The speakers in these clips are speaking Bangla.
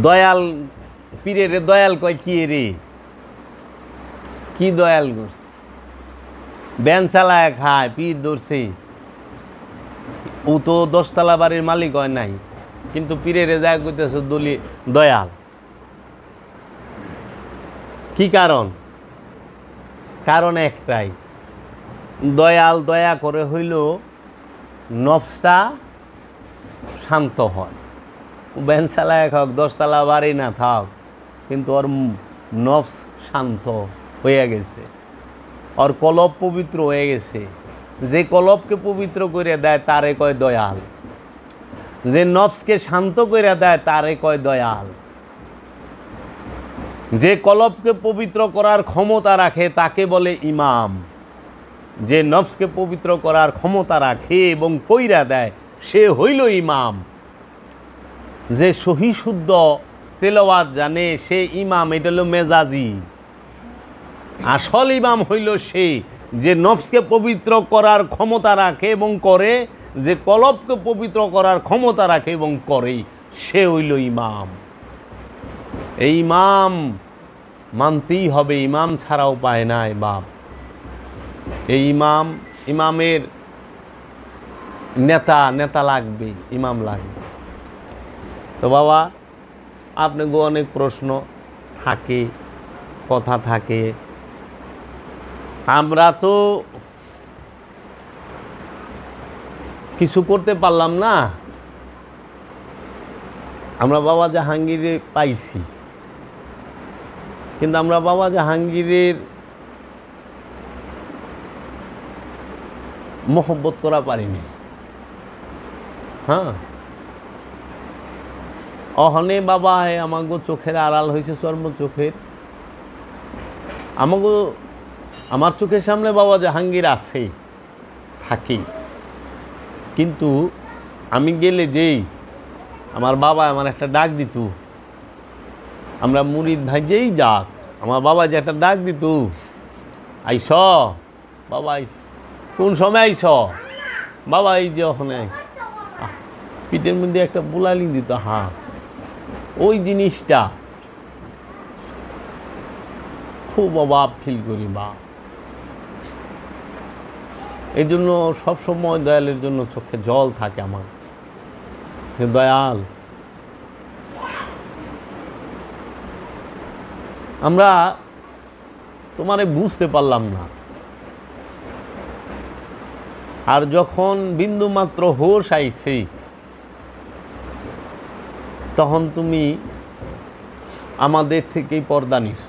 দয়াল পীরে রে দয়াল কয় কি রে, কি দয়াল করছে? ব্যান চালায় খায়, পীর ধরছে। ও তো 10 তলা বাড়ির মালিক হয় নাই, কিন্তু পীরে রে যায় কইতেছে দয়াল। কি কারণ? কারণ একটাই, দয়াল দয়া করে হইল নফসটা শান্ত হয়। ব্যান চালায় খাক, 10 তলা বাড়ি না থাক, কিন্তু ওর নফস শান্ত হয়ে গেছে, ওর কলব পবিত্র হয়ে গেছে। যে কলবকে পবিত্র করে দেয় তারে কয় দয়াল, যে নফসকে শান্ত করে দেয় তারে কয় দয়াল। যে কলবকে পবিত্র করার ক্ষমতা রাখে তাকে বলে ইমাম। যে নফসকে পবিত্র করার ক্ষমতা রাখে এবং কইরা দেয় সে হইল ইমাম। যে সহি শুদ্ধ তেলাওয়াত জানে সে ইমাম, এটা হলো মেজাজি। আসল ইমাম হইল সে যে নফসকে পবিত্র করার ক্ষমতা রাখে এবং করে, যে কলবকে পবিত্র করার ক্ষমতা রাখে এবং করে, সে হইল ইমাম। এই ইমাম মানতেই হবে, ইমাম ছাড়া উপায় নাই বাপ। এই ইমামের নেতা লাগবে, ইমাম লাগবে। তো বাবা, আপনাকে অনেক প্রশ্ন থাকে, কথা থাকে। আমরা তো কিছু করতে পারলাম না। আমরা বাবা জাহাঙ্গীরে পাইছি, কিন্তু আমরা বাবা জাহাঙ্গীরের মোহব্বত করা পারিনি। হ্যাঁ, অহনে বাবা আমাগো চোখের আড়াল হয়েছে, চর্ম চোখের। আমার চোখের সামনে বাবা জাহাঙ্গীর আছে, থাকি, কিন্তু আমি গেলে যেই আমার বাবা আমার একটা ডাক দিত, আমরা মুরিদ ভাই যেই যাক, আমার বাবা যে একটা ডাক দিত, আইস বাবা, আইস। কোন সময় আইস বাবা? এই যে ওখানে আইস। পিঠের মধ্যে একটা বুলালি দিত। হ্যাঁ, ওই জিনিসটা খুব অভাব ফিল করি বা। এই জন্য সবসময় দয়ালের জন্য চোখে জল থাকে আমার। দয়াল, আমরা তোমারে বুঝতে পারলাম না, আর যখন বিন্দু মাত্র হোশ আইছে তখন তুমি আমাদের থেকেই পর্দা নিছ।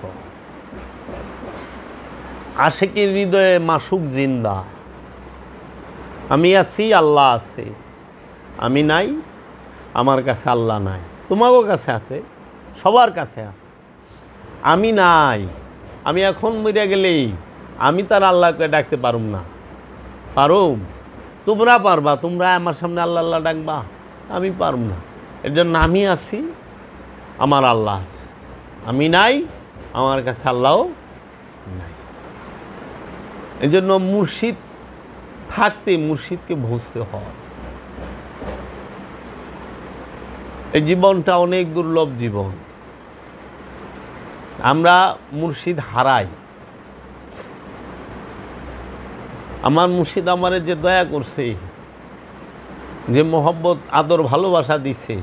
আশিকের হৃদয়ে মাসুক জিন্দা। আমি আছি, আল্লাহ আছে। আমি নাই, আমার কাছে আল্লাহ নাই। তোমারও কাছে আছে, সবার কাছে আছে। আমি নাই, আমি এখন মরে গেলেই আমি তার আল্লাহকে ডাকতে পারুম না। পারুম? তোমরা পারবা, তোমরা আমার সামনে আল্লাহ আল্লাহ ডাকবা, আমি পারুম না। এর জন্য আমি আছি, আমার আল্লাহ আছে। আমি নাই, আমার কাছে আল্লাহও নাই। এই জন্য মুর্শিদ থাকতে মুর্শিদকে বুঝতে হয়। এই জীবনটা অনেক দুর্লভ জীবন। আমরা মুর্শিদ হারাই। আমার মুর্শিদ আমারে যে দয়া করছে, যে মোহব্বত আদর ভালোবাসা দিছে,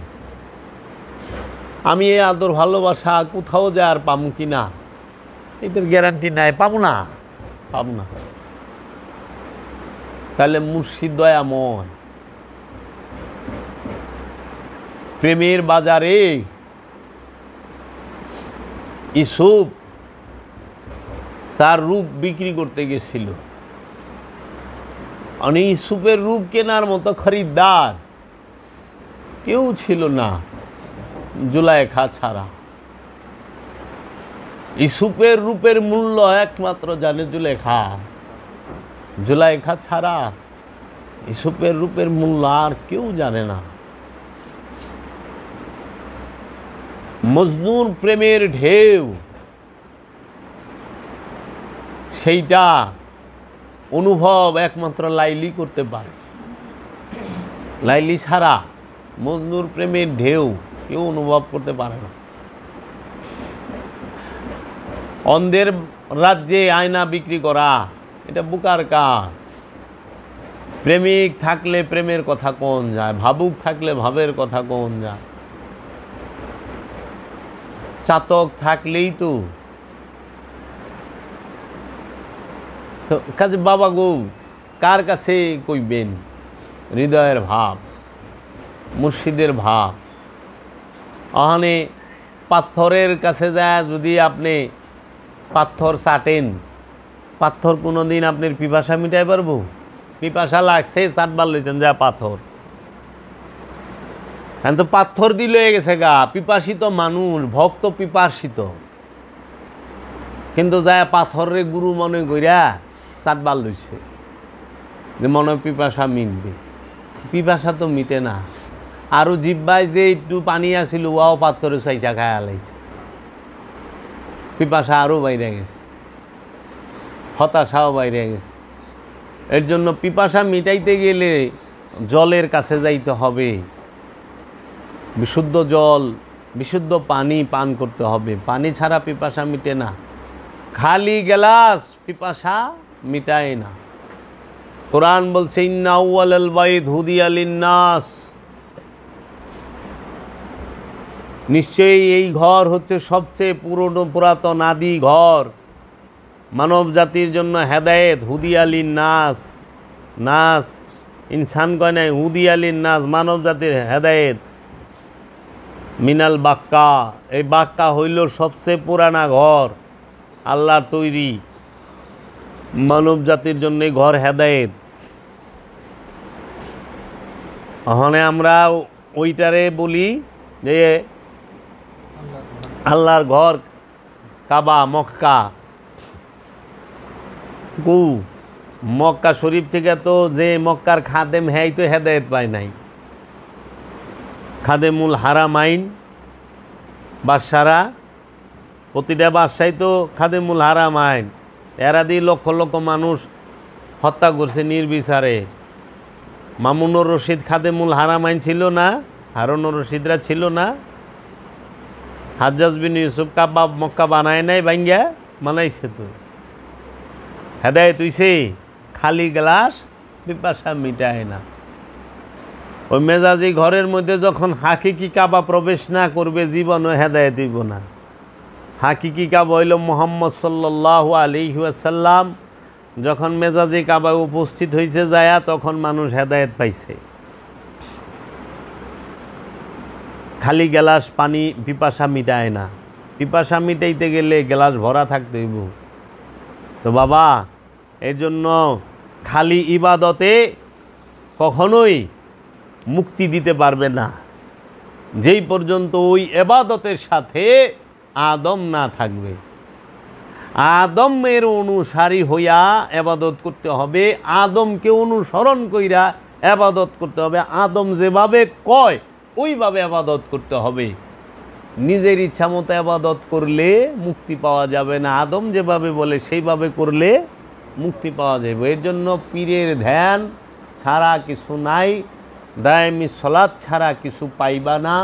আমি এই আদর ভালোবাসা কোথাও যায় আর পাবো কি না এটার গ্যারান্টি নাই। পাবো না। তাহলে মুর্শিদ দয়াময়। প্রেমের বাজারে ইউসুফ তার রূপ বিক্রি করতে গেছিল, ইউসুফের রূপ কেনার মতো খরিদ্দার কেউ ছিল না জুলাইখা ছাড়া। ইউসুফের রূপের মূল্য একমাত্র জানে জুলেখা। জুলাইখা ছাড়া ইউসুফের রূপের মূল্য আর কেউ জানে না। মজনুর প্রেমের ঢেউ, সেইটা অনুভব একমাত্র লাইলি করতে পারে। লাইলি ছাড়া মজনুর প্রেমের ঢেউ কেউ অনুভব করতে পারে না। অন্ধের রাজ্যে আয়না বিক্রি করা এটা বোকার কাজ। প্রেমিক থাকলে প্রেমের কথা কোন যায়, ভাবুক থাকলে ভাবের কথা কোন যায়। চাতক থাকলেই তো কাজে বাবা গো কার কাছে কইবেন হৃদয়ের ভাব, মুর্শিদের ভাব। ওখানে পাথরের কাছে যায় যদি আপনি পাথর চাটেন, পাথর কোনো দিন আপনার পিপাসা মিটাই পারবো? পিপাসা লাগছে চাটবার লইছেন যা পাথর, এখন তো পাথর দিলে গেছে গা। পিপাসিত মানুষ, ভক্ত পিপাসিত, কিন্তু যায় পাথরের গুরু মনে কইরা চাটবার লইছে যে মনে পিপাসা মিটবে। পিপাসা তো মিটে না। আরও জিব্বায় যে একটু পানি আসিল ওয়াও পাথরে চাইচা খায় আলাইছে, পিপাসা আরও বাইরে গেছে, হতাশাও বাইরে গেছে। এর জন্য পিপাসা মিটাইতে গেলে জলের কাছে যাইতে হবে, বিশুদ্ধ জল, বিশুদ্ধ পানি পান করতে হবে। পানি ছাড়া পিপাসা মিটে না, খালি গ্লাস পিপাসা মিটায় না। কোরআন বলছে ইন্না আউয়ালাল বাইত হুদিয়া লিন্নাস, নিশ্চয়ই এই ঘর হচ্ছে সবচেয়ে পুরাতন আদি ঘর, মানব জাতির জন্য হেদায়েত। হুদিয়া লিন্নাস, নাস ইনসান কয় নাই, হুদিয়া লিন্নাস মানব জাতির হেদায়েত। মিনাল বাক্কা, এই বাক্কা হইল সবচেয়ে পুরানা ঘর, আল্লাহর তৈরি, মানব জাতির জন্য এই ঘর হেদায়েত। ওখানে আমরা ওইটারে বলি যে আল্লাহর ঘর কাবা, মক্কা। মক্কা শরীফ থেকে তো যে মক্কার খাদেম হ্যাঁ তো হেদায়েত পায় নাই। খাদেমুল হারামাইন বাদশারা, প্রতিটা বাদশাই তো খাদেমুল হারামাইন, এরা দিয়ে লক্ষ লক্ষ মানুষ হত্যা করছে নির্বিচারে। মামুনুর রশিদ খাদেমুল হারামাইন ছিল না? হারুনুর রশিদরা ছিল না? হাজ্জাজ বিন ইউসুফ কাবা মক্কা বানায় নাই, ভাঙ্গা বানাইছে তো। হেদায়েত হইছে, খালি গ্লাস পিপাসা মিটায় না। ওই মেজাজি ঘরের মধ্যে যখন হাকিকি কাবা প্রবেশ না করবে জীবনও হেদায়েত হইব না। হাকিকি কাবা হইল মুহাম্মদ সাল্লাল্লাহু আলাইহি ওয়াসাল্লাম, যখন মেজাজি কাবায় উপস্থিত হয়েছে যায়া তখন মানুষ হেদায়েত পাইছে। খালি গ্লাস পানি পিপাসা মিটায় না, পিপাসা মিটাইতে গেলে গ্লাস ভরা থাকতে হইব। তো বাবা এর জন্য খালি ইবাদতে কখনোই মুক্তি দিতে পারবে না, যেই পর্যন্ত ওই ইবাদতের সাথে আদম না থাকবে। আদমের অনুসারী হইয়া ইবাদত করতে হবে, আদমকে অনুসরণ কইরা ইবাদত করতে হবে। আদম যেভাবে কয় ওইভাবে ইবাদত করতে হবে। নিজের ইচ্ছা মতো ইবাদত করলে মুক্তি পাওয়া যাবে না, আদম যেভাবে বলে সেইভাবে করলে মুক্তি পাওয়া যাবে। এর জন্য পীরের ধ্যান ছাড়া কিছু নাই, দায়মি সলাৎ ছাড়া কিছু পাইবা না।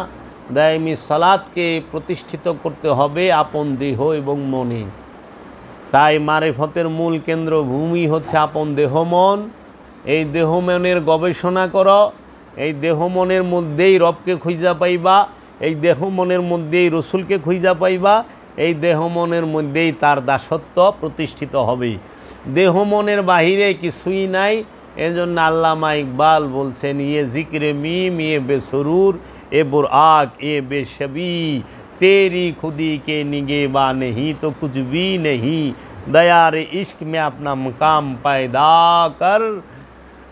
দায়মি সলাৎকে প্রতিষ্ঠিত করতে হবে আপন দেহ এবং মনে। তাই মারিফতের মূল কেন্দ্র ভূমি হচ্ছে আপন দেহ মন। এই দেহ মনের গবেষণা করো, এই দেহ মনের মধ্যেই রবকে খুঁজা পাইবা, এই দেহ মনের মধ্যেই রসুলকে খুঁজা পাইবা, এই দেহ মনের মধ্যেই তার দাসত্ব প্রতিষ্ঠিত হবে। দেহ মনের বাহিরে কিছুই নাই। এজন্য আল্লামা ইকবাল বলছেন ইয়ে জিক্রে মিম ইয়ে বেসরুর এ বুরআক এ বেশবি তেরি খুদি কে নিগেবা नहीं तो कुछ भी नहीं दयार इश्क में अपना मकाम पैदा कर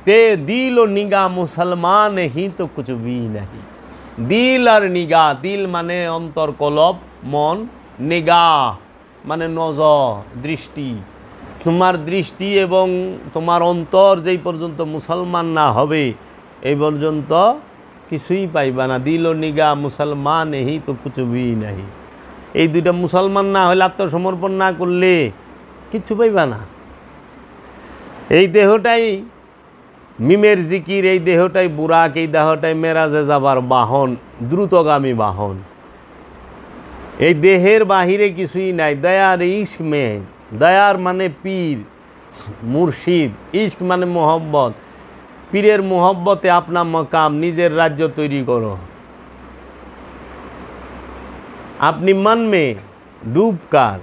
ते दिल और निगाह मुसलमान नहीं तो कुछ भी नहीं। दिल और निगाह, दिल माने अंतर कलब मन, निगाह माने नजर दृष्टि। তোমার দৃষ্টি এবং তোমার অন্তর যেই পর্যন্ত মুসলমান না হবে এই পর্যন্ত কিছুই পাইবা না। দিল ও নিগাহ মুসলমান নেই তো কিছু ভি নাই। এই দুইটা মুসলমান না হলে, আত্মসমর্পণ না করলে কিচ্ছু পাইবা না। এই দেহটাই মিমের জিকির, এই দেহটাই বুরাক, এই দেহটাই মেরাজে যাবার বাহন, দ্রুতগামী বাহন। এই দেহের বাহিরে কিছুই নাই। দয়ার ইশক মে, দয়ার মানে পীর মুর্শিদ, ইশক মানে মোহব্বত। পীরের মোহব্বতে আপনা মকাম, নিজের রাজ্য তৈরি করো। আপনি মন মে ডুবকার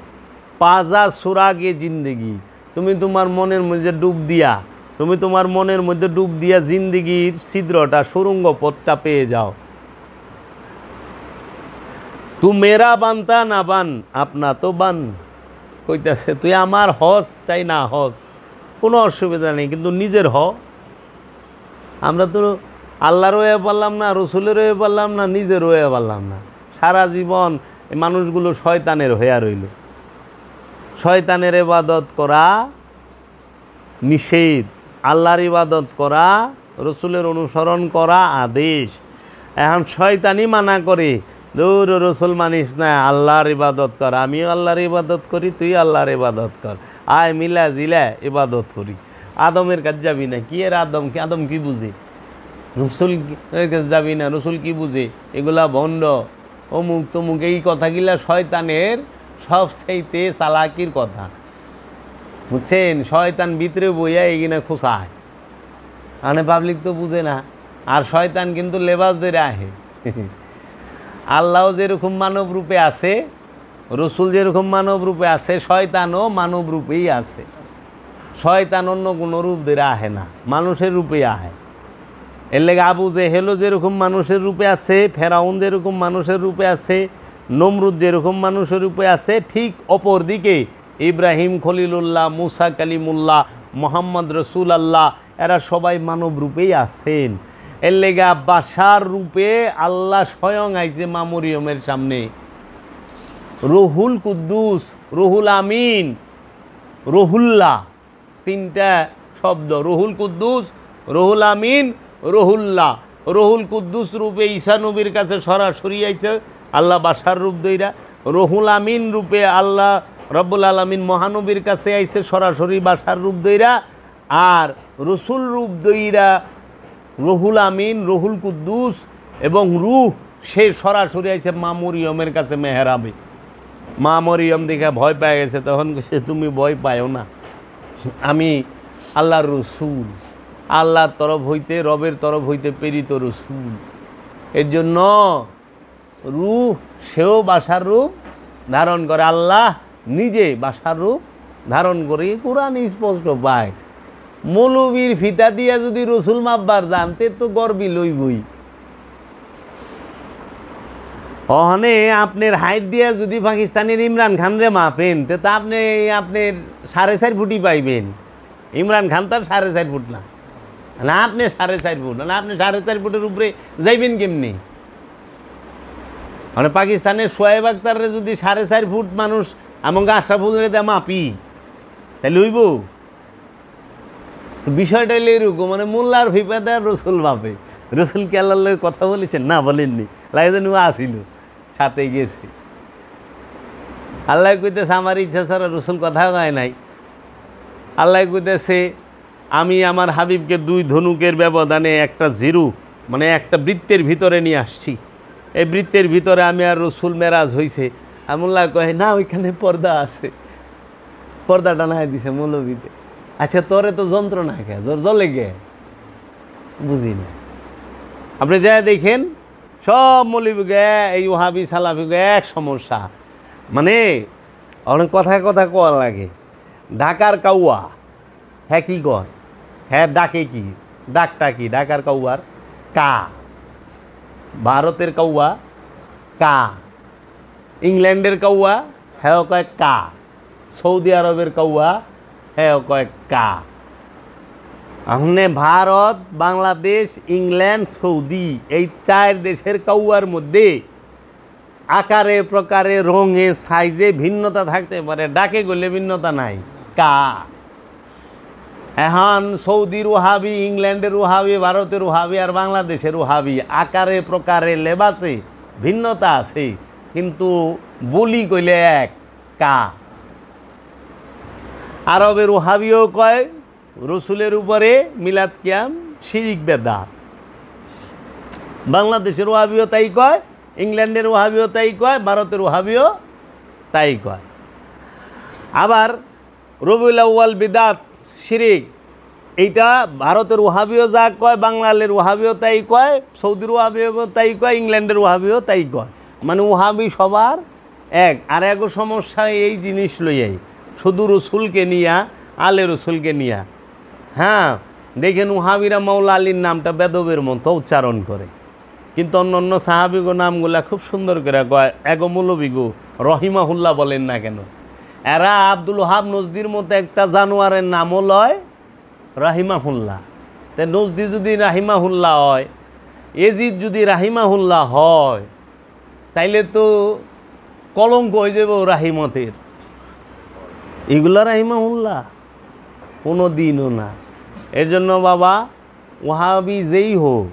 পাজা সুরাগে জিন্দগি, তুমি তোমার মনের মধ্যে ডুব দিয়া, তুমি তোমার মনের মধ্যে ডুব দিয়া জিন্দগির ছিদ্রটা, সুরঙ্গ পথটা পেয়ে যাও। তু মেরা বানতা না বান আপনা তো বান, কইতাছে তুই আমার হস চাই না হস, কোনো অসুবিধা নেই, কিন্তু নিজের হ। আমরা তো আল্লাহর হয়ে পারলাম না, রসুলের হয়ে পারলাম না, নিজের হয়ে পারলাম না। সারা জীবন এই মানুষগুলো শয়তানের হইয়া রইল। শয়তানের ইবাদত করা নিষেধ, আল্লাহর ইবাদত করা, রসুলের অনুসরণ করা আদেশ। এখন শয়তানি মানা করে, দূর রসুল মানিস না, আল্লাহর ইবাদত কর, আমিও আল্লাহর ইবাদত করি, তুই আল্লাহর ইবাদত কর, আয় মিলা জিলা ইবাদত করি। আদমের কাছে যাবি না, কি এর আদম, কি আদম কি বুঝে? রসুল কাছে যাবি না, রসুল কি বুঝে? এগুলা ভণ্ড, অমুক তমুক, এই কথাগুলা শয়তানের সবচাইতে চালাকির কথা, বুঝছেন? শয়তান ভিতরে বইয়া এগিনা খোঁচায়, মানে পাবলিক তো বুঝে না। আর শয়তান কিন্তু লেবাস ধরে আহে। আল্লাহ যেরকম মানব রূপে আছে, রসুল যেরকম মানব রূপে আছে, শয়তানও মানব রূপেই আছে। শয়তান অন্য কোনো রূপ ধরে আহে না, মানুষের রূপেই আহে। এর লেগে আবু জেহেলও যেরকম মানুষের রূপে আছে, ফেরাউন যেরকম মানুষের রূপে আছে, নমরুদ যেরকম মানুষের রূপে আছে, ঠিক অপর দিকে ইব্রাহিম খলিলুল্লাহ, মুসা কালিমুল্লাহ, মোহাম্মদ রসুল আল্লাহ, এরা সবাই মানব রূপেই আছেন। এর লেগা বাশার রূপে আল্লাহ স্বয়ং আইছে মা মরিয়মের সামনে। রুহুল কুদ্দুস, রুহুল আমিন, রহুল্লাহ, তিনটা শব্দ, রুহুল কুদ্দুস, রুহুল আমিন, রহুল্লাহ। রহুল কুদ্দুস রূপে ঈসা নবীর কাছে সরাসরি আইছে আল্লাহ বাশার রূপ দইরা। রহুল আমিন রূপে আল্লাহ রব্বুল আলামিন মহানবীর কাছে আইছে সরাসরি বাশার রূপ দইরা। আর রসুল রূপ দইরা রহুল আমিন, রহুল কুদ্দুস এবং রুহ, সে সরাসরি আইছে মা মরিয়মের কাছে মেহরাবে। মা মরিয়ম দেখে ভয় পেয়ে গেছে, তখন সে তুমি ভয় পাও না, আমি আল্লাহর রসুল, আল্লাহর তরফ হইতে, রবের তরফ হইতে প্রেরিত রসুল। এর জন্য রূহ সেও বাশার রূপ ধারণ করে, আল্লাহ নিজে বাশার রূপ ধারণ করে। কোরআন স্পষ্ট পায়। মৌলবীর ফিতা দিয়া যদি রসুল মাপবার জানতে তো গর্বি লইবই। ওখানে আপনার হাইট দিয়া যদি পাকিস্তানের ইমরান খান রে মাপেন, তো আপনি আপনার 4.5 ফুটই পাইবেন। ইমরান খান তার 4.5 ফুট না, না আপনি 4.5 ফুট, না আপনি 4.5 ফুটের উপরে যাইবেন কেমনি? মানে পাকিস্তানের শোয়েব আখতারে যদি 4.5 ফুট মানুষ আমাকে আশরাফুল দেয়া মাপি, তাহলে লইব? বিষয়টা হইলে এরকম, মানে মোল্লার ফিফাদার রসুল মাপে। রসুল কি আল্লাহর কথা বলেছেন? না, বলেননি। লাগে যেন আসিল, সাথে গেছে। আল্লাহ কইতেছে আমার ইচ্ছা ছাড়া রসুল কথা কয় নাই। আল্লাহ কইতেছে আমি আমার হাবিবকে 2 ধনুকের ব্যবধানে একটা জিরু, মানে একটা বৃত্তের ভিতরে নিয়ে আসছি। এই বৃত্তের ভিতরে আমি আর রসুল মেরাজ হয়েছে। আমুল্লাহ কয় না, ওইখানে পর্দা আছে, পর্দাটা না দিছে মৌলবীতে। আচ্ছা তোরে তো যন্ত্রণা কে, জোর জলে গে, বুঝি না। আপনি যা দেখেন সব মৌলবী গে, এই ওহাবি সালাফি গে এক সমস্যা, মানে অনেক কথা কথা কোয়া লাগে। ঢাকার কাউয়া, হ্যাঁ কি কয়, হ্যাঁ ডাকে কি, ডাকটা কি ঢাকার কাউয়ার? কা। ভারতের কাউয়া কা, ইংল্যান্ডের কাউয়া হ্যাঁ কয় কা, সৌদি আরবের কাউয়া হ্যাঁ কয় কা। আপনি ভারত, বাংলাদেশ, ইংল্যান্ড, সৌদি, এই 4 দেশের কাউয়ার মধ্যে আকারে প্রকারে রঙে সাইজে ভিন্নতা থাকতে পারে, ডাকে গেলে ভিন্নতা নাই, কা। এখন সৌদির ওহাবি, ইংল্যান্ডের ওহাবি, ভারতের ওহাবি আর বাংলাদেশের ওহাবি আকারে প্রকারে লেবাসে ভিন্নতা আছে, কিন্তু বলি কইলে এক, কা। আরবের ওহাবিও কয় রসুলের উপরে মিলাদ কিয়াম শিরিক বেদাত। বাংলাদেশের ওয়াহাবিও তাই কয়, ইংল্যান্ডের ওয়াহাবিও তাই কয়, ভারতের ওয়াহাবিও তাই কয়। আবার রবিউল আউয়াল বিদাত শিরিক, এইটা ভারতের ওয়াহাবিও যা কয়, বাংলাদেশের ওয়াহাবিও তাই কয়, সৌদির ওয়াহাবিও তাই কয়, ইংল্যান্ডের ওয়াহাবিও তাই কয়। মানে ওয়াহাবি সবার এক। আর এক সমস্যা এই জিনিস লইয়াই, শুধু রসুলকে নিয়া, আলে রসুলকে নিয়া। হ্যাঁ, দেখেন ওয়াহাবিরা মাওলা আলীর নামটা বেদবের মতো উচ্চারণ করে, কিন্তু অন্য অন্য সাহাবিগো নামগুলা খুব সুন্দর করে কয়। এগো মৌলবিগো রহিমাহুল্লাহ বলেন না কেন? এরা আব্দুল ওহাব নজদির মতো একটা জানোয়ারের নামও লয় রাহিমাহুল্লাহ। তে নজদি যদি রাহিমাহুল্লাহ হয়, এজিদ যদি রাহিমাহুল্লাহ হয়, তাইলে তো কলঙ্ক হয়ে যাব রাহিমতের। এগুলা রাহিমাহুল্লাহ কোনো দিনও না। এর জন্য বাবা, ওয়াহাবি যেই হোক,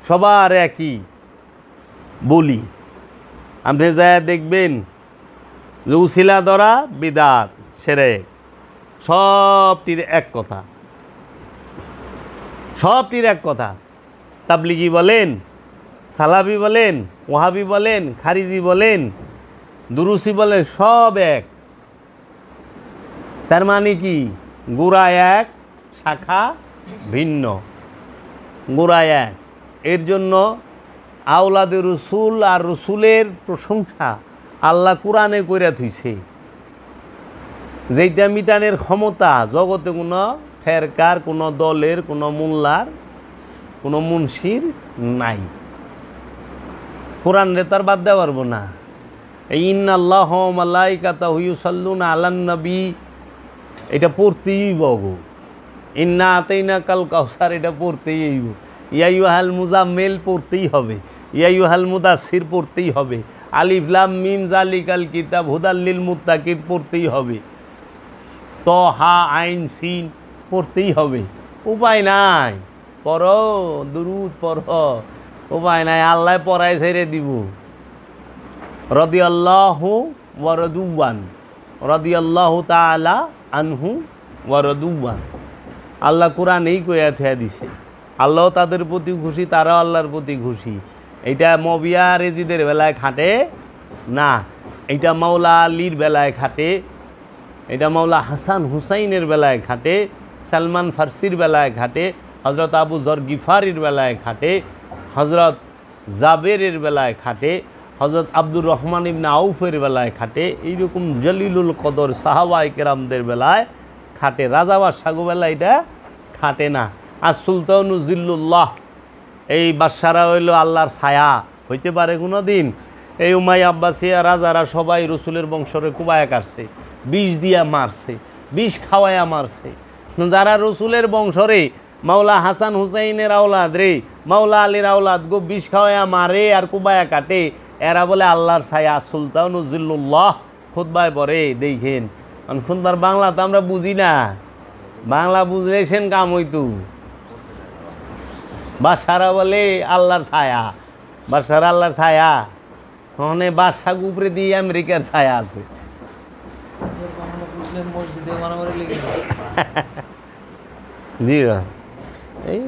সবার একই বলি। আপনি যায় দেখবেন যে উসিলা ধরা বিদাত শিরক, সবটির এক কথা, সবটির এক কথা। তাবলিগি বলেন, সালাফি বলেন, ওয়াহাবি বলেন, খারিজি বলেন, দুরুসি বলেন, সব এক। তার মানে কি? গোড়া এক, শাখা ভিন্ন, গোড়া এক। এর জন্য আওলাদে রসুল আর রসুলের প্রশংসা আল্লাহ কোরআনে কইরা থুইছে, যেইটা মিটানের ক্ষমতা জগতে কোনো ফেরকার, কোনো দলের, কোনো মোল্লার, কোনো মুন্সির নাই। কোরআন রে তার বাদ দেওয়া পারবো না। এই ইন্নাল্লাহ ওয়া মালাইকাতাহু ইউসাল্লুনা আলান নবী, এটা পড়তেই বগো। ইন্না আতাইনাকাল কাউসার, এটা পড়তেই হইব। ইয়া আইয়ুহাল মুজাম্মিল পড়তেই হবে, ইয়া আইয়ুহাল মুদাসসির পড়তেই হবে, আলিফ লাম মিম যালিকাল কিতাব হুদাল লিল মুত্তাকিন পড়তেই হবে, তহা আইন সিন পড়তেই হবে। উপায় নাই, পড়ো, দুরুদ পড়ো, উপায় নাই। আল্লাহ পড়ায় ছেড়ে দিব। রাদিয়াল্লাহু ওয়া রাদুয়ান, রাদিয়াল্লাহু তাআলা আনহু ওয়া রাদুয়ান। আল্লাহ কোরআনেই কইয়া থিয়া দিছে, আল্লাহ তাদের প্রতি খুশি, তারাও আল্লাহর প্রতি খুশি। এইটা মবিয়া রেজিদের বেলায় খাটে না, এইটা মাওলা আলীর বেলায় খাটে, এটা মাওলা হাসান হুসাইনের বেলায় খাটে, সালমান ফার্সির বেলায় খাটে, হজরত আবু জর গিফারির বেলায় খাটে, হজরত জাবেরের বেলায় খাটে, হজরত আব্দুর রহমান ইবনে আউফের বেলায় খাটে। এইরকম জলিলুল কদর সাহাবায়ে কেরামদের বেলায় খাটে। রাজা বাদশাহ বেলা এটা খাটে না। আর সুলতানু জিল্লুল্লাহ, এই বাদশারা হইল আল্লাহর ছায়া, হইতে পারে কোনো দিন। এই উমাইয়া আব্বাসিয়া রাজারা সবাই রসুলের বংশরে কুবায়া কাটছে, বিষ দিয়া মারছে, বিষ খাওয়াইয়া মারছে। যারা রসুলের বংশরে মাওলা হাসান হুসাইনের আওলাদ রে, মাওলা আলীর আওলাদ গো বিষ খাওয়াইয়া মারে আর কুবায়া কাটে, এরা বলে আল্লাহর ছায়া। সুলতানু জিল্লুল্লাহ খুতবায় পড়ে, দেখেন। খুতবার বাংলা তো আমরা বুঝি না, বাংলা বুঝলেছেন কাম হইতু। বাদশারা বলে আল্লাহর ছায়া, বাদশারা আল্লাহর ছায়া। ওখানে বাদশাহ উপরে দিয়ে আমেরিকার ছায়া আছে। জি, এই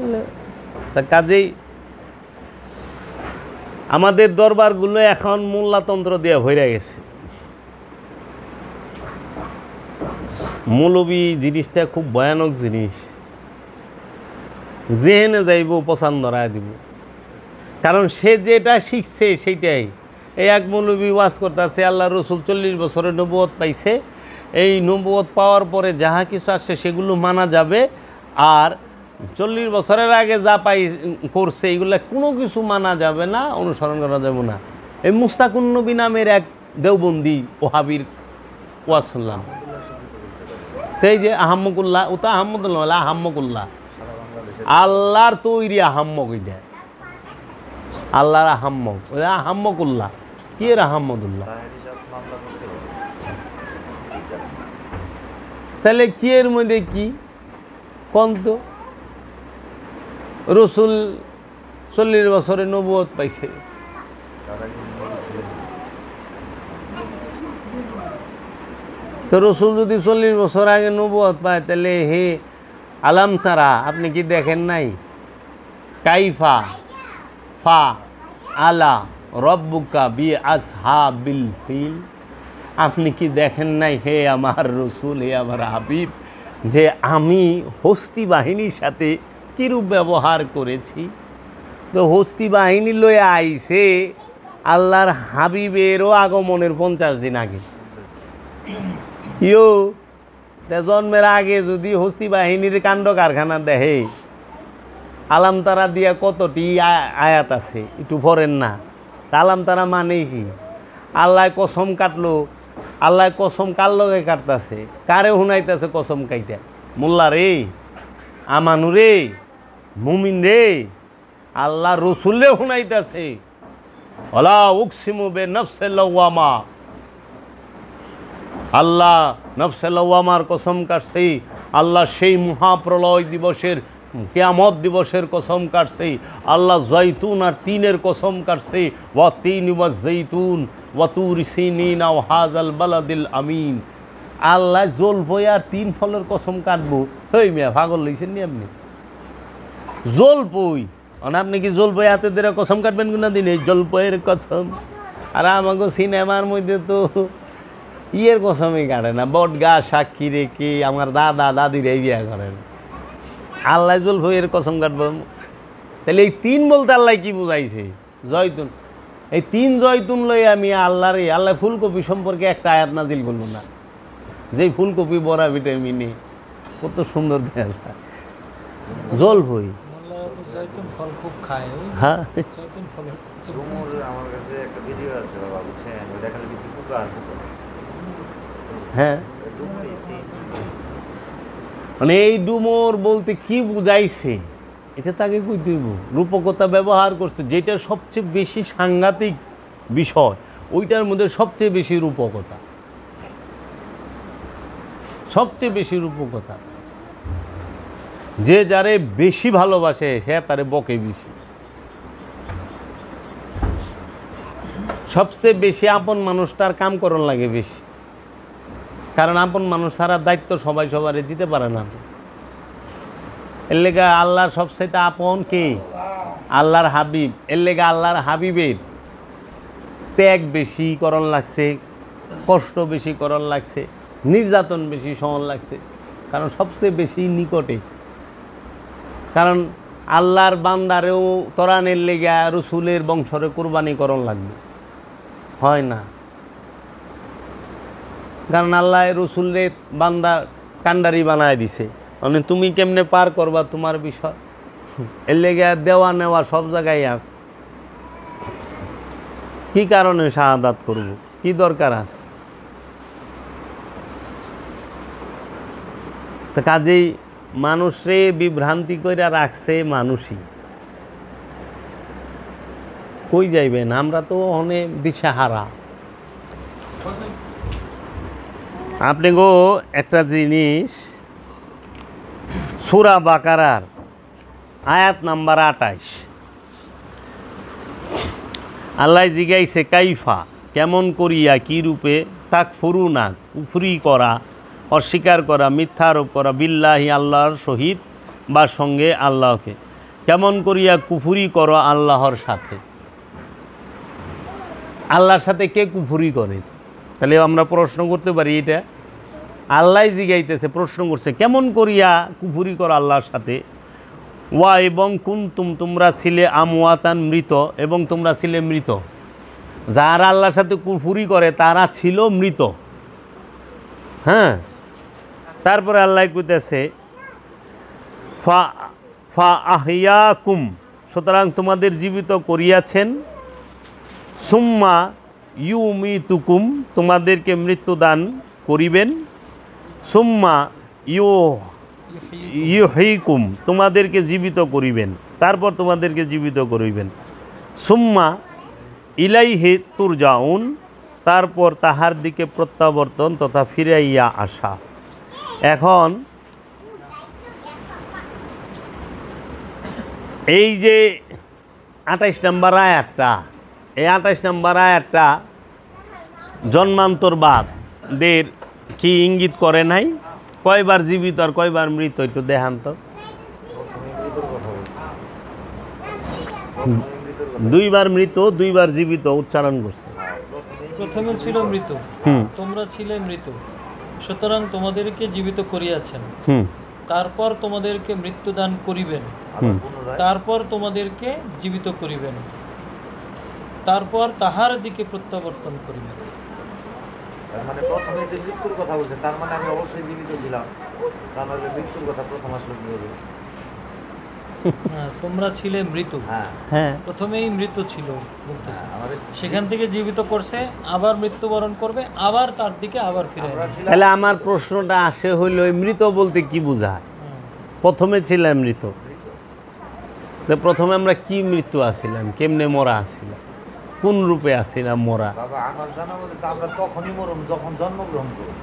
কাজেই আমাদের দরবারগুলো এখন মোল্লাতন্ত্র দিয়ে ভরে গেছে। মৌলবী জিনিসটা খুব ভয়ানক জিনিস, যেহেনে যাইব পছন্দ রায় দিব। কারণ সে যেটা শিখছে সেইটাই। এই এক মৌলবী ওয়াজ করতেছে আল্লাহ রসুল 40 বছরে নবুয়ত পাইছে, এই নবুয়ত পাওয়ার পরে যাহা কিছু আসছে সেগুলো মানা যাবে, আর 40 বছরের আগে যা করছে এইগুলো কোনো কিছু মানা যাবে না, অনুসরণ করা যাবে না। এই মুস্তাকুন নবী নামের এক দেওবন্দি ওহাবির ওয়াজ শুনলাম। এই যে আহম্মকুল্লাহ, ওটা আহম্মদুল্লাহ, আহম্মকুল্লাহ আল্লাহর তৈরি আহম্মক, এটা আল্লাহর আহম্মক, আহম্মকুল্লাহ। কি এর আহম্মদুল্লাহ? তাহলে কি এর মধ্যে কি কোন? তো রসুল 40 বছরে নবুয়ত পাইছে, তো রসুল যদি 40 বছর আগে নবুয়ত পায়, তাহলে হে আলাম তারা, আপনি কি দেখেন নাই? কাইফা ফা আলা রব্বুকা বি আসহাবিল ফিল, আপনি কি দেখেন নাই হে আমার রসুল, হে আমার হাবিব, যে আমি হস্তি বাহিনীর সাথে কিরূপ ব্যবহার করেছি? তো হস্তি বাহিনী লয়ে আইছে আল্লাহর হাবিবেরও আগমনের 50 দিন আগে। ইয়ো জন্মের আগে যদি হস্তি বাহিনীর কাণ্ড কারখানা দেখে, আলাম তারা দিয়া কতটি আয়াত আছে, একটু পড়েন না। আলাম তারা মানে কি? আল্লাহ কসম কাটলো, আল্লাহ কসম কার লগে কাটতেছে, কারে শুনাইতেছে কসম কাইটা? মোল্লা রে, আমানু রে, মুমিন রে, আল্লাহ রসুলরে শুনাইতেছে। ওয়ালা উকসিমু বে নফসিল লাওয়ামা, আল্লাহ নফসে লাওয়ামার কসম কাটছে, আল্লাহ সেই মহাপ্রলয় দিবসের, কিয়ামত দিবসের কসম কাটছে, আল্লাহ জৈতুন আর তিনের কসম কাটছে, ওয়া তিন ওয়া জৈতুন ওয়া তুর সিনিন ওয়া হাযাল বালাদিল আমিন। আল্লাহ জলপই আর 3 ফলের কসম কাটবো? হই মিয়া, পাগল লইছেন নি আপনি? জলপই, আপনি কি জলপই হাতে ধরে কসম কাটবেন কোনা দিন? এই জলপইয়ের কসম। আর আমাকে সিনেমার মধ্যে তো ইয়ের কসমই কাটে না, বট গাছ সাক্ষী রেখে আমার দাদা দাদির এই বিয়া করেন। আল্লাহ জলফের কসম কাটব? তাহলে এই 3 বলতে আল্লাহ কি বুঝাইছে? জয়তুন, এই 3 জয়তুন লই আমি আল্লাহ ফুলকপি সম্পর্কে একটা আয়াত নাজিল করল না? যেই ফুলকপি বড়া ভিটামিনে কত সুন্দর দেখা যায়। জলফই হ্যাঁ, হ্যাঁ, মানে এই ডুমর বলতে কি বুঝাইছে এটা তাকে কই দিব? রূপকতা ব্যবহার করছে, যেটা সবচেয়ে বেশি সাংঘাতিক বিষয়, ওইটার মধ্যে সবচেয়ে বেশি রূপকতা, সবচেয়ে বেশি রূপকতা। যে যারে বেশি ভালোবাসে সে তারে বকে বেশি। সবচেয়ে বেশি আপন মানুষটার কাম করণ লাগে বেশি, কারণ আপন মানুষ ছাড়া দায়িত্ব সবাই সবারে দিতে পারে না। এর লেগে আল্লাহর সবচেয়ে আপন কে? আল্লাহর হাবিব। এর লেগে আল্লাহর হাবিবের ত্যাগ বেশি করণ লাগছে, কষ্ট বেশি করণ লাগছে, নির্যাতন বেশি সহন লাগছে, কারণ সবচেয়ে বেশি নিকটে। কারণ আল্লাহর বান্দারেও তরানের লেগে রসুলের বংশরে কোরবানি করণ লাগবে, হয় না? কারণ আল্লাহ রসুলরে বান্দা কান্ডারি বানায় দিছে, মানে তুমি কেমনে পার করবা তোমার বিষয়। এর লেগে দেওয়া নেওয়া সব জায়গায় আস। কি কারণে শাহাদাত করব? কি দরকার আছে? তো কাজেই মানুষরে বিভ্রান্তি করে রাখছে মানুষই। কই যাইবেন? আমরা তো অনেক দিশাহারা। আপনি গো একটা জিনিস, সূরা বাকারার আয়াত নাম্বার 28, আল্লাহ জিগাইছে কাইফা, কেমন করিয়া, কি রূপে, তাকফুরুনা, কুফরি করা, অস্বীকার করা, মিথ্যা আরোপ করা, বিল্লাহি, আল্লাহর সহিত বা সঙ্গে আল্লাহকে, কেমন করিয়া কুফরি করো আল্লাহর সাথে। আল্লাহর সাথে কে কুফরি করে? তাহলে আমরা প্রশ্ন করতে পারি, এটা আল্লাহ জিগাইতেছে, প্রশ্ন করছে, কেমন করিয়া কুফরি করো আল্লাহর সাথে। ওয়া এবং কুনতুম, তোমরা ছিলে, আমওয়াতান, মৃত, এবং তোমরা ছিলে মৃত। যারা আল্লাহর সাথে কুফরি করে তারা ছিল মৃত। হ্যাঁ, তারপরে আল্লাহ কইতেছে ফা আহিয়াকুম, সুতরাং তোমাদের জীবিত করিয়াছেন, সুম্মা ইউমিতুকুম, তোমাদেরকে মৃত্যুদান করিবেন, সুম্মা ইউহয়িকুম, তোমাদেরকে জীবিত করিবেন, তারপর তোমাদেরকে জীবিত করিবেন, সুম্মা ইলাইহি তুরজাউন, তারপর তাহার দিকে প্রত্যাবর্তন তথা ফিরাইয়া আসা। এখন এই যে 28 নম্বর আয়াতটা, এই 28 নম্বর আয়াতটা জন্মান্তরবাদদের কি ইঙ্গিত করে নাই? কয়বার জীবিত আর কয়বার মৃত একটু দেখান তো। দুইবার মৃত, দুইবার জীবিত উচ্চারণ করছে। প্রথমে ছিল মৃত, তোমরা ছিলে মৃত, সুতরাং তোমাদেরকে জীবিত করিয়াছেন। তারপর তোমাদেরকে মৃত্যুদান করিবেন, তারপর তোমাদেরকে জীবিত করিবেন, তারপর তাহার দিকে প্রত্যাবর্তন করিবেন। তার মানে প্রথমে যে মৃত্যুর কথা বলছে, তার মানে আমি অবশ্যই জীবিত ছিলাম, তাহলে মৃত্যুর কথা প্রথম আসলে কি হবে? তোমরা ছিলে মৃত, হ্যাঁ প্রথমেই মৃত ছিল বলতেছে, সেখান থেকে জীবিত করছে, আবার মৃত্যুবরণ করবে, আবার তার দিকে আবার ফিরে আসবে। তাহলে আমার প্রশ্নটা আসে হইল মৃত বলতে কি বোঝায়? প্রথমে ছিলাম মৃত, প্রথমে আমরা কি মৃত্যু আসিলাম, কেমনে মরা আসিলাম, কোন রূপে আসিলাম মরা? বাবা আমার জানা মতে তো আমরা তখনই মরম যখন জন্মগ্রহণ করব।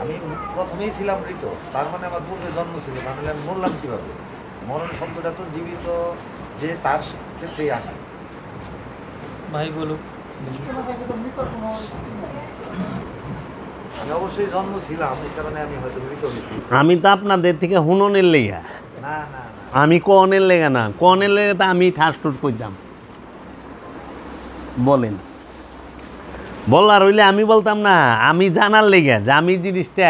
আমি প্রথমেই ছিলাম মৃত, তার মানে আমার পূর্বে জন্ম ছিল, তাহলে আমি মরলাম কীভাবে? মরণ শব্দটা তো জীবিত যে তার ক্ষেত্রেই আসে। ভাই বলুক। আমি অবশ্যই জন্ম ছিলাম, এই কারণে আমি হয়তো মৃত হয়েছি। আমি তো আপনাদের থেকে হুননের লেগা, না না আমি কনের লেগা না, কনের লেগে তো আমি ঠাস টুস করতাম। বলেন, বলার হইলে আমি বলতাম না, আমি জানার লেগে যে আমি জিনিসটা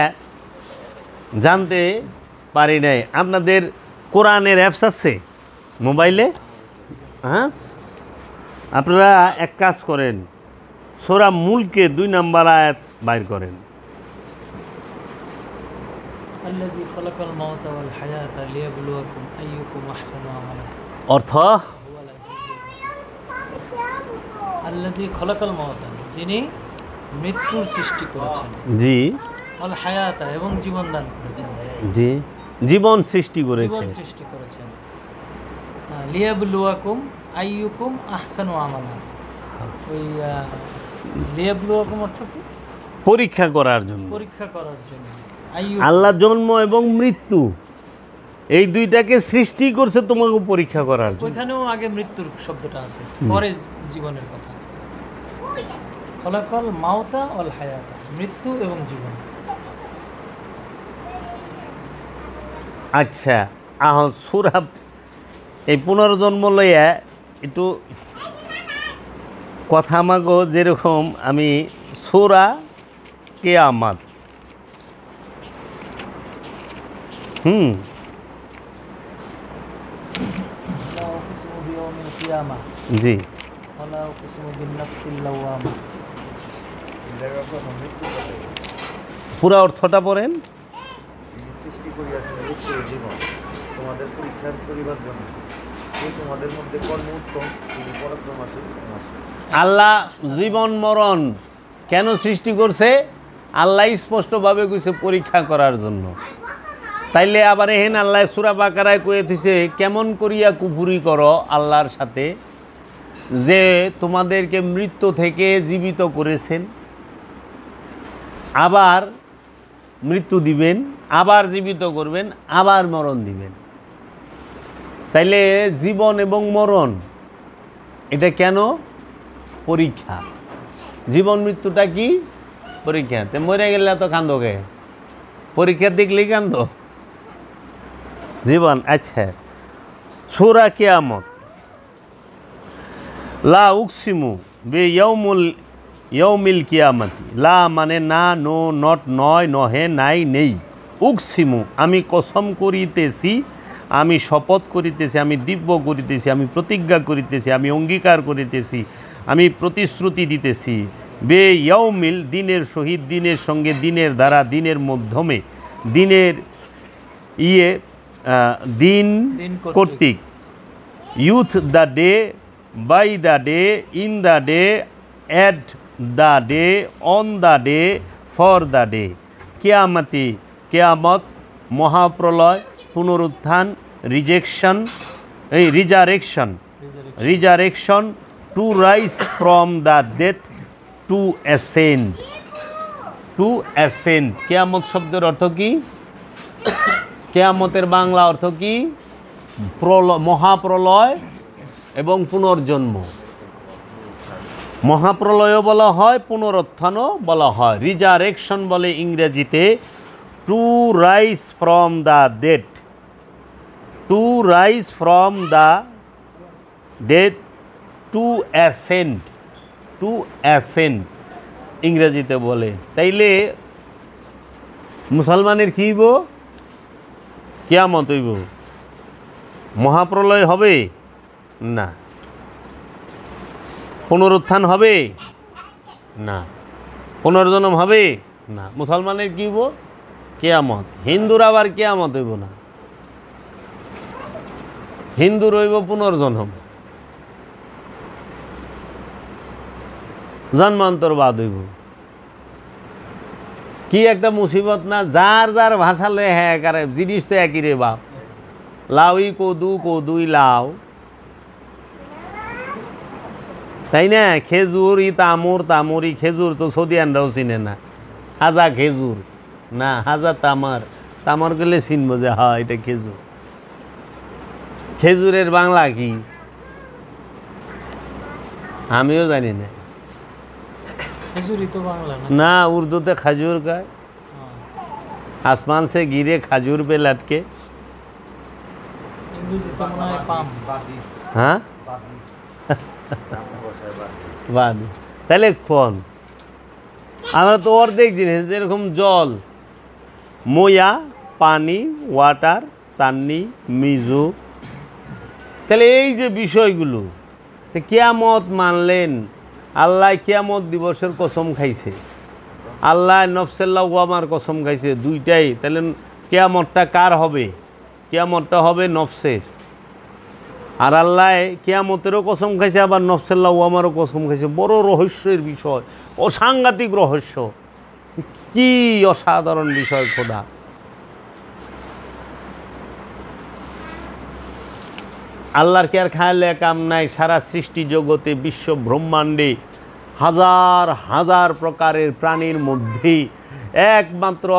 জানতে পারি নাই। আপনাদের কোরআনের অ্যাপস আছে মোবাইলে? হ্যাঁ, আপনারা এক কাজ করেন, সূরা মুলকে 2 নম্বর আয়াত বাইর করেন। আল্লাযী খালাকাল মাউতা ওয়াল হায়াতা লিয়াবলুয়াকুম আইয়ুকুম আহসানু আমালা। অর্থ, আল্লাযী খালাকাল মাউতা, যিনি মৃত্যুর সৃষ্টি করেছেন, জি, ওয়াল হায়াতা, এবং জীবন দান করেছেন, জি, জীবন সৃষ্টি করেছে, জীবন সৃষ্টি করেছেন। লিয়াবলুয়াকুম আইয়ুকুম আহসানু আমালা। ওই লিয়াবলুয়াকুম অর্থ কি? পরীক্ষা করার জন্য, পরীক্ষা করার জন্য। আল্লাহ জন্ম এবং মৃত্যু এই দুইটাকে সৃষ্টি করছে তোমাকে পরীক্ষা করার জন্য। ওইখানেও আগে মৃত্যুর শব্দটা আছে, পরে জীবনের কথা। খলাকাল মাউতা ওয়াল হায়াতা, মৃত্যু এবং জীবন। আচ্ছা, সূরা এই পুনর্জন্ম লইয়া একটু কথা মাগো, যেরকম আমি সূরা কিয়ামত, জি, পুরা অর্থটা পড়েন। সৃষ্টি করিয়াছেন মৃত্যু ও জীবন তোমাদের পরীক্ষার করিবার জন্য, তোমাদের মধ্যে কর্ম উত্তম, তিনি পরাক্রমশালী। আল্লাহ জীবন মরণ কেন সৃষ্টি করছে? আল্লাহ স্পষ্টভাবে কইছে পরীক্ষা করার জন্য। তাইলে আবার এহেন আল্লাহ সূরা বাকারায় কয়ে দিছে কেমন করিয়া কুফরি করো আল্লাহর সাথে, যে তোমাদেরকে মৃত্যু থেকে জীবিত করেছেন, আবার মৃত্যু দিবেন, আবার জীবিত করবেন, আবার মরণ দিবেন। তাইলে জীবন এবং মরণ এটা কেন? পরীক্ষা। জীবন মৃত্যুটা কি? পরীক্ষা। তে মরে গেলে তো কান্দোকে, পরীক্ষা দেখলেই কান্দ জীবন। আচ্ছা, সূরা কিয়ামত, লা উকসিমু বে ইয়াউমিল কিয়ামতি। লা মানে না, নো, নট, নয়, নহে, নাই, নেই। উকসিমু আমি কসম করিতেছি, আমি শপথ করিতেছি, আমি দিব্য করিতেছি, আমি প্রতিজ্ঞা করিতেছি, আমি অঙ্গীকার করিতেছি, আমি প্রতিশ্রুতি দিতেছি। বে ইয়াউমিল দিনের সহিত, দিনের সঙ্গে, দিনের দ্বারা, দিনের মাধ্যমে, দিনের দিন কর্তৃক। With the day, by the day, in the day, at the day, on the day, for the day. কিয়ামতি কিয়ামত, মহাপ্রলয়, পুনরুত্থান, resurrection, to rise from the death, to ascend. কিয়ামত শব্দের অর্থ কি? কিয়ামতের বাংলা অর্থ কি? মহাপ্রলয় এবং পুনর্জন্ম। মহাপ্রলয়ও বলা হয়, পুনরুত্থানও বলা হয়। রিজারেকশন বলে ইংরেজিতে, to rise from the dead, to rise from the dead, to ascend, to ascend ইংরেজিতে বলে। তাইলে মুসলমানের কী হইব? কিয়ামত হইব। মহাপ্রলয় হবে না। পুনরুত্থান হবে না। পুনর্জন্ম হবে না। মুসলমানের কী হইব? কিয়ামত। হিন্দুর আবার কিয়ামত হইব না, হিন্দুর হইব পুনর্জন্ম, জন্মান্তরবাদ হইব। কি একটা মুসিবত না! যার যার ভাষা লয়ে হ্যাঁ একারে জিনিস তো একই রে বাপ। লাউই কদু, কদুই লাউ, তাই না? খেজুর ই তামুর, তামুরি খেজুর তো সৌদিয়ানরাও চিনে না। হাজা খেজুর না, হাজা তামার, তামার গেলে চিনবো যে হ্যাঁ এটা খেজুর। খেজুরের বাংলা কি আমিও জানি না। খেজুরই তো বাংলা না। না, উর্দুতে খাজুর কয়। আসমান সে গিরে খাজুর পে লটকে। ইংরেজিতে মনে হয় পাম। হ্যাঁ, বাদ। তাহলে কোন আমরা তো অর্ধেক জিনিস, যেরকম জল, ময়া, পানি, ওয়াটার, তান্নি, মিজু। তাহলে এই যে বিষয়গুলো, কিয়ামত মানলেন, আল্লাহ কিয়ামত দিবসের কসম খাইছে, আল্লাহ নফসে লাওয়ামার কসম খাইছে, দুইটাই। তাহলে কিয়ামতটা কার হবে? কিয়ামতটা হবে নফসের। আর আল্লাহ কিয়ামতেরও কসম খাইছে, আবার নফসে লাওয়ামারও কসম খাইছে। বড় রহস্যের বিষয়, অসাংঘাতিক রহস্য। কি অসাধারণ বিষয় খোদা! আল্লাহর কি আর খায়ালে কাম নাই? সারা সৃষ্টি জগতে, বিশ্ব ব্রহ্মাণ্ডে হাজার হাজার প্রকারের প্রাণীর মধ্যে একমাত্র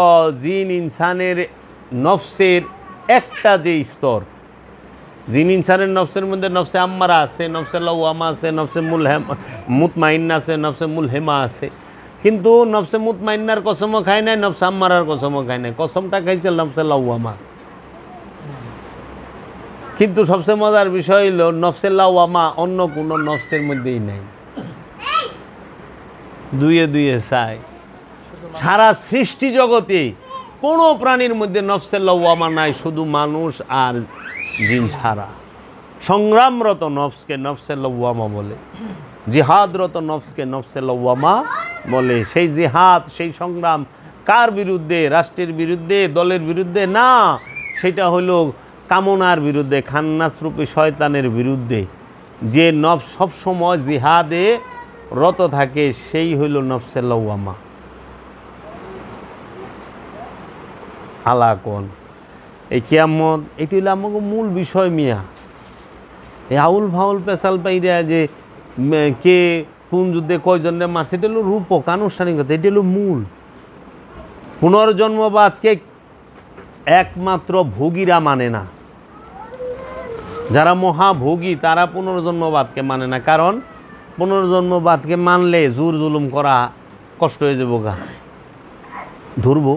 জিন ইনসানের নফসের একটা যে স্তর, জিন ইনসানের নফসের মধ্যে নফসে আম্মারা আছে, নফসে লাওয়ামা আছে, নফসে মুতমাইন্না আছে, নফসে মুলহেমা আছে। কিন্তু নফসে মুতমাইন্নার কসমও খায় নাই, নফসে আম্মারার কসমও খায় নাই, কসমটা খাইছে নফসে লাওয়ামা। কিন্তু সবচেয়ে মজার বিষয় হইল নফসে লাওয়ামা অন্য কোনো নফসের মধ্যেই নাই। দুয়ে দুয়ে চাই। সারা সৃষ্টি জগতে কোনো প্রাণীর মধ্যে নফসে লাওয়ামা নাই, শুধু মানুষ আর জিন ছাড়া। সংগ্রামরত নফসকে নফসে লাওয়ামা বলে, জিহাদরত নফসকে নফসে লাওয়ামা বলে। সেই জিহাদ, সেই সংগ্রাম কার বিরুদ্ধে? রাষ্ট্রের বিরুদ্ধে, দলের বিরুদ্ধে না, সেটা হলো কামনার বিরুদ্ধে, খান্নাসরূপী শয়তানের বিরুদ্ধে। যে নফস সবসময় জিহাদে রত থাকে, সেই হইল নফসে লাওয়ামা। হালাকন এই কিয়ামত, এটি হলো আমাকে মূল বিষয় মিয়া। এই আউল ফাউল পেশাল পাইরা যে কে কোন যুদ্ধে কয়জনে মারছে, এটা হলো রূপক, আনুষ্ঠানিকতা, এটা হলো মূল। পুনর্জন্মবাদকে একমাত্র ভোগীরা মানে না। যারা মহাভোগী তারা পুনর্জন্মবাদকে মানে না। কারণ পুনর্জন্মবাদকে মানলে জোর জুলুম করা কষ্ট হয়ে যাবো, গা ধরবো।